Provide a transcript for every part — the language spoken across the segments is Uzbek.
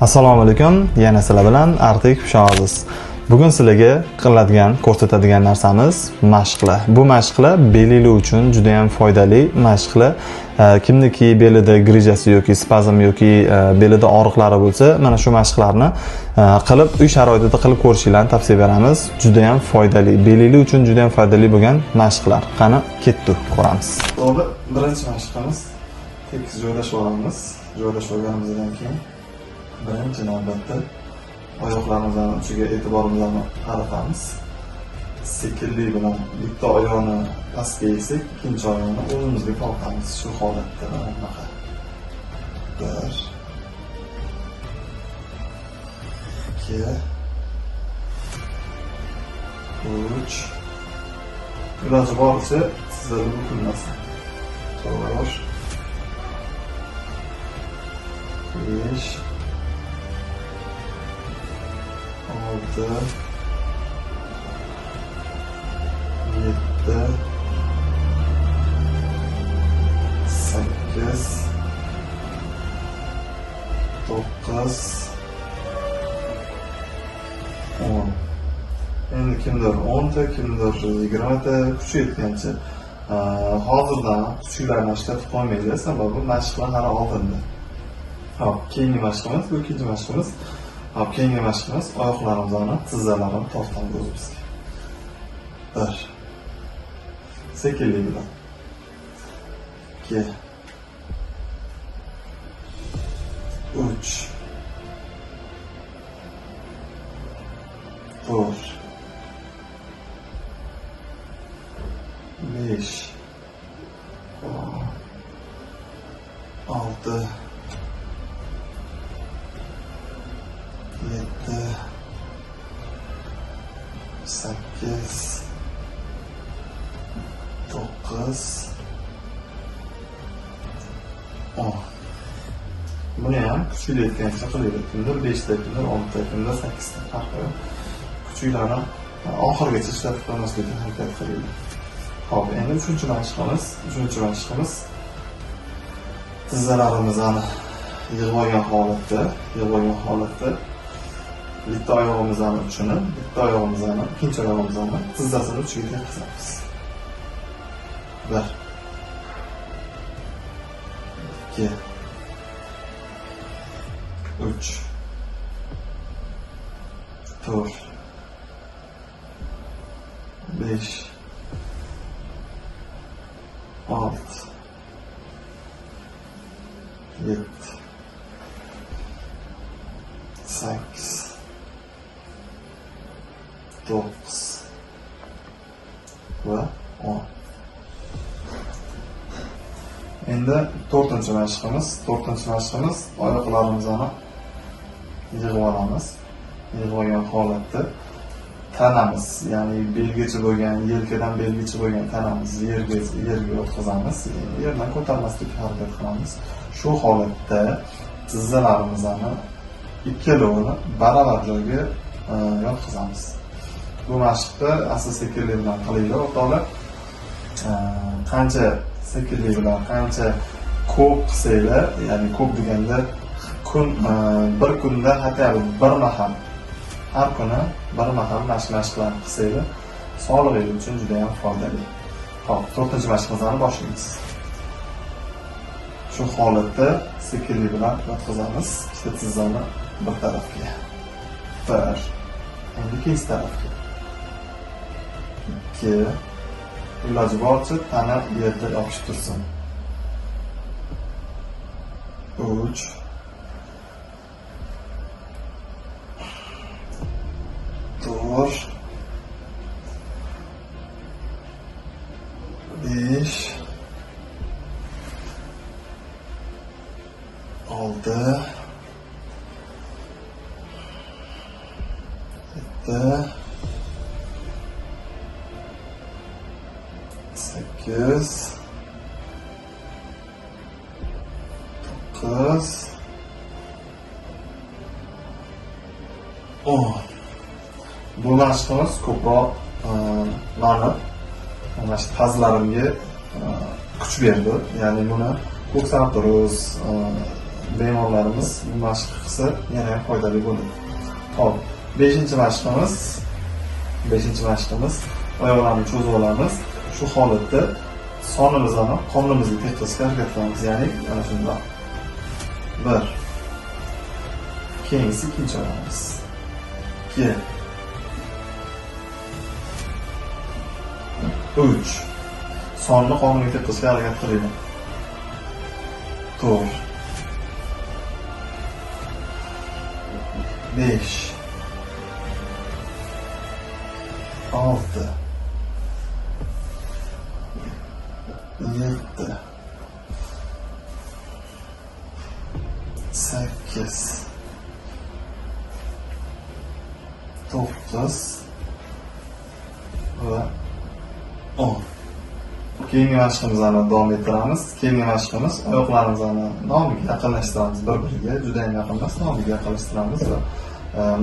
Assalomu alaykum. Yana sizlar bilan Artik Xushog'iz. Bugun sizlarga qiladigan, ko'rsatadigan narsamiz mashqlar. Bu mashqlar belinglar uchun juda ham foydali mashqlar. Kimniki belida grijasi yoki spazm yoki belida og'riqlari bo'lsa, mana shu mashqlarni qilib, uy sharoitida qilib ko'rishingizni tavsiya beramiz. Juda ham foydali, belinglar uchun juda ham foydali bo'lgan mashqlar. Qani, ketdik, ko'ramiz. To'g'ri, birinchi mashqimiz tekis joylashib olamiz. Joylashib olganimizdan keyin birinchi navbatda oyoqlarimizni uchiga e'tiborimizni qaratamiz. Sekinlik bilan bitta oyoqni pastga yeksak, ikkinchi oyoqni o'zimizga tortamiz. Shu holatda bunaqa. 1 2 3 iloji boricha sizlarga bukilmasin. 4 5 6 7 8 9 10. Endi kimdir 10 ta, kimdir 20 ta kuchi yetgancha hozirdan kuchlarni ishlatib qo'ymaydi, sababi mashqlar hali oldinda. Hop, keyingi mashqimiz, bu ikkinchi mashqimiz. Hop, keyingi mashqimiz oyoqlarimizni, tizzalarini tortamiz o'zimizga. 1 sekinlik bilan 2 3 4 5 6 7 8 9 10. Buni ham kuchli yetgancha qilaylik. Kimdir 5 ta, kimdir 10 ta, kimdir 8 ta farqi yo'q. Kuchlarni oxirigacha ishlatib qo'ymaslikka harakat qilaylik. Hop, endi uchinchi mashqimiz tizzalarimizni yig'ib olgan holatda bitta oyog'imizni uchini, bitta oyog'imizni, ikkinchi oyog'imizni tizzasini uchiga yetkazamiz. 1 2 3 4 5 6 7 8 9 va 10. Endi to'rtinchi mashqimiz oyoqlarimizni yig'ib olamiz. Yig'ib olgan holatda tanamiz, ya'ni belgacha bo'lgan, yelkadan belgacha bo'lgan tanamizni yerga o'tkazamiz. Yerdan ko'tarmaslikka harakat qilamiz. Shu holatda tizzalarimizni ikkalovini baravar joyga yotqizamiz. Bu mashqni asl sekinlik bilan qilinglar, o'rtoqlar. Qancha sekinlik bilan, qancha ko'p qilsanglar, ya'ni ko'p deganda bir kunda hatto bir mahal, har kuni bir mahal mashqlarni qilsanglar, sog'lig'ingiz uchun juda ham foydali. Hop, to'rtinchi mashqimizni boshlaymiz. Shu holatda sekinlik bilan yotqizamiz. Ikkita tizzani bir tarafga. 1. Endi ikkinchi tarafga. 2. Iloji boricha tana yerda yopishib tursin. 3. 4 5 6 7 8 9 10. Bu mashqimiz ko'proq mani mana shu pazlarimga kuch berdi. Ya'ni buni ko'ksam turuz, bemorlarimiz bu mashq qilsa yana ham foydali bo'ladi. Hop, 5-chi mashqimiz oyoqlarni cho'zib olamiz. Shu holatda sonimizni qornimizga tekkizishga harakat qilamiz, ya'ni mana shunday. 1. Keyingisi ikkinchi oyoqimiz. 2. 3. Sonni qorniga tekkizishga harakat qiling. 4. 5. 6. 7. 8. 9 va 10. Keyingi mashqimizni davom ettiramiz. Keyingi mashqimiz oyoqlarimizni nomiga yaqinlashtiramiz bir-biriga, juda ham yaqin emas, nomiga yaqinlashtiramiz va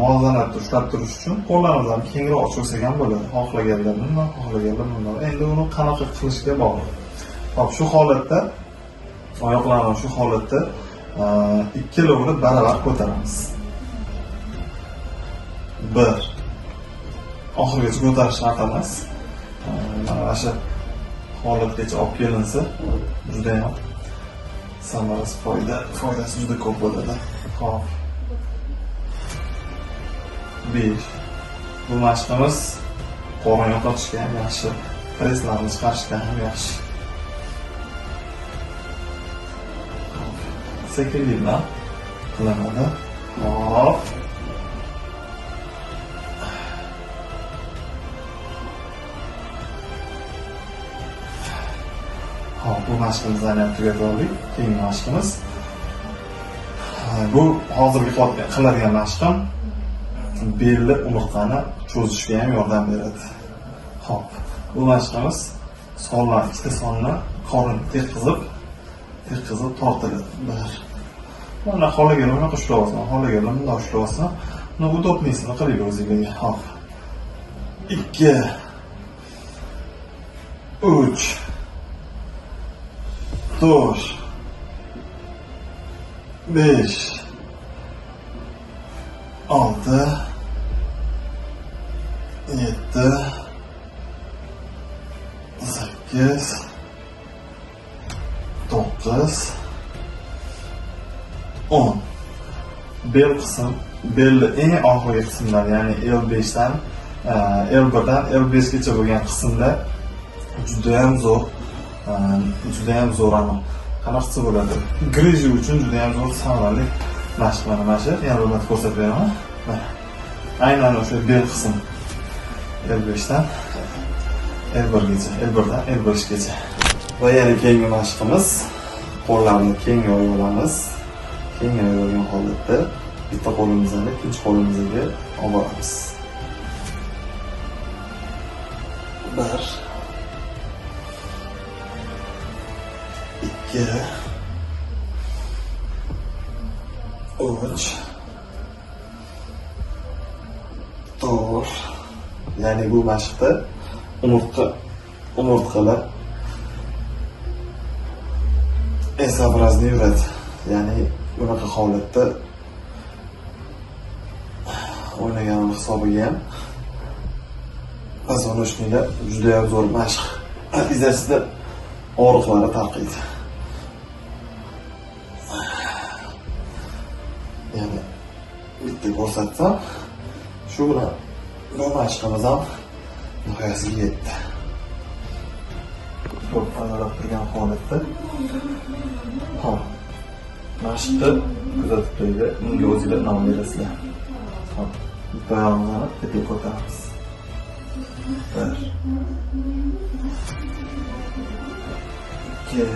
muvozanatni ushlab turish uchun qo'llarimizni kengroq cho'ksak ham bo'ladi. Xohlaganlar bundan, xohlaganlar bundan. Endi uni qanaqa qilishga bog'liq. Hop, shu holatda oyoqlarni shu holatda ikkalovini baravar ko'taramiz. 1. Oxirigacha ko'tarish shart emas. Mana shu holatgacha olib kelinsa, juda ham samarasi foydasi juda ko'p bo'ladi. Hop. 5. Bu mashqimiz qorin yo'qotishga ham yaxshi, presslarni chiqarishga ham yaxshi. Sekinlik bilan qilinadi. Hop. Hop, bu mashqimizni ham tugatib oldik. Keyingi mashqimiz. Bu hozirgi qiladigan mashqim belli umurtqani cho'zishga ham yordam beradi. Hop, bu mashqimiz sonlar, ikkita sonni qorin tekkizib tortiladi. 1. Mana xohlagan unaqa ushlab olsan, xohlagan bunday ushlab olsan, uni udobnisini qiling o'zingizga. Hop. 2. 3. 4. 5. 6. 7. 8. 9. 10. Bel qism, belni eng oxirgi qismlar, ya'ni L5dan L1dan L5gacha bo'lgan qismda juda ham zo'r aniq. Qanaqasi bo'ladi? Griji uchun juda ham zo'r samarali mashq mana shu. Yana bir marta ko'rsatib beraman. Aynan o'sha bel qism L5dan L1gacha, L1dan L5gacha. Va yana keyingi mashqimiz qo'llarni keng yoyib keng yoyilgan holatda bitta qo'limizni ikkinchi qo'limizga olib boramiz. 1. 2. 3. 4. Ya'ni bu mashqda umurtqalar esabrazli yuradi. Ya'ni bunaqa holatda o'ynagan hisobiga ham poзвоночниклар juda ham zo'r mashq. Natijasida og'riqlari tarqaydi. Ya'ni bitta ko'rsatsam, shu bilan bu mashqimiz ham nihoyasiga yetdi. Ko'p tanalab turgan holatda hop, mashqni kuzatib turadi. Bunga o'zingizlar nom berasizlar. Hop, bitta oyog'imizni tepaga ko'taramiz. 1. 2.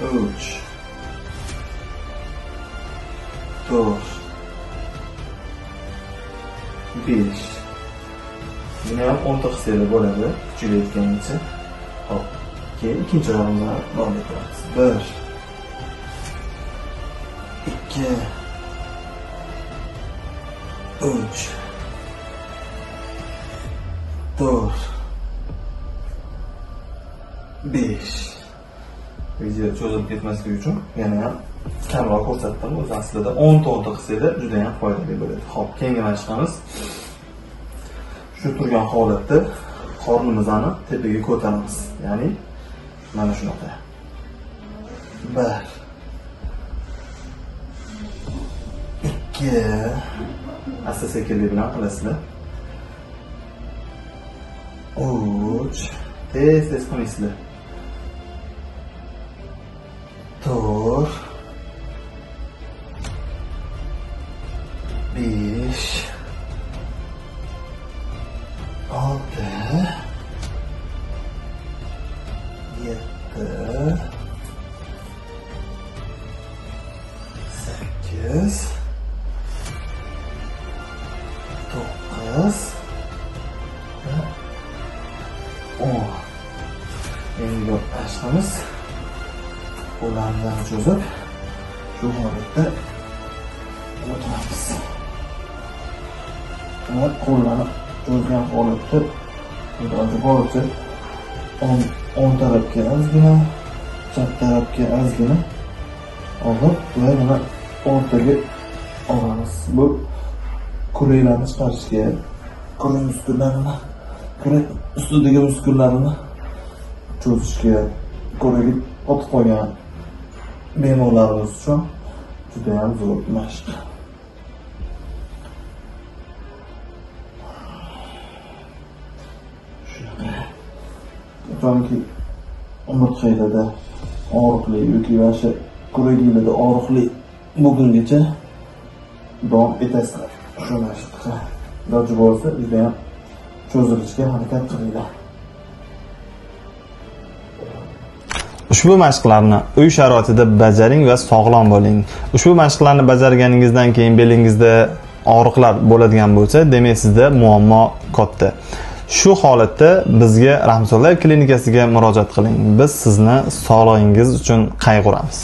3. 4. 5. Buni ham 10 ta qilsangiz bo'ladi, kuchayotganicha. Hop. Keyin ikkinchi oyog'imizni davom ettiramiz. 1. 2. 3. 4. 5. video cho'zilib ketmasligi uchun yana ham kamroq ko'rsatdim. O'zi aslida 10 ta qilsada juda ham foydali bo'ladi. Xo'p, keyingi mashqimiz shu turgan holatda qornimizni tepaga ko'taramiz. Ya'ni mana shunaqa. 1 2 asta-sekinlik bilan qilasizlar. 3 tez qilmaysizlar. 4 5 6 7 8 9 10. Endi mashqimiz qo'llarni cho'zib shu holatda o'tiramiz. Va qo'llarni cho'zgan holatda iloji boricha o'ng tarafga ozgina, chap tarafga ozgina olib va mana o'rtaga olamiz. Bu kuraylarni chiqarishga, kurang ustidagi muskullarini cho'zishga, kuraga qotib qolgan bemorlarimiz uchun juda ham zo'r mashq. Chunki umurtqalarda og'riqli yoki o'sha kuragingizda og'riqli bo'lgungacha davom etasizlar. Shu mashqqa iloji bo'lsa juda ham cho'zilishga harakat qilinglar. Ushbu mashqlarni uy sharoitida bajaring va sog'lom bo'ling. Ushbu mashqlarni bajarganingizdan keyin belingizda og'riqlar bo'ladigan bo'lsa, demak sizda muammo katta. Shu holatda bizga Rahmatulloh klinikasiga murojaat qiling. Biz sizni sog'lig'ingiz uchun qayg'uramiz.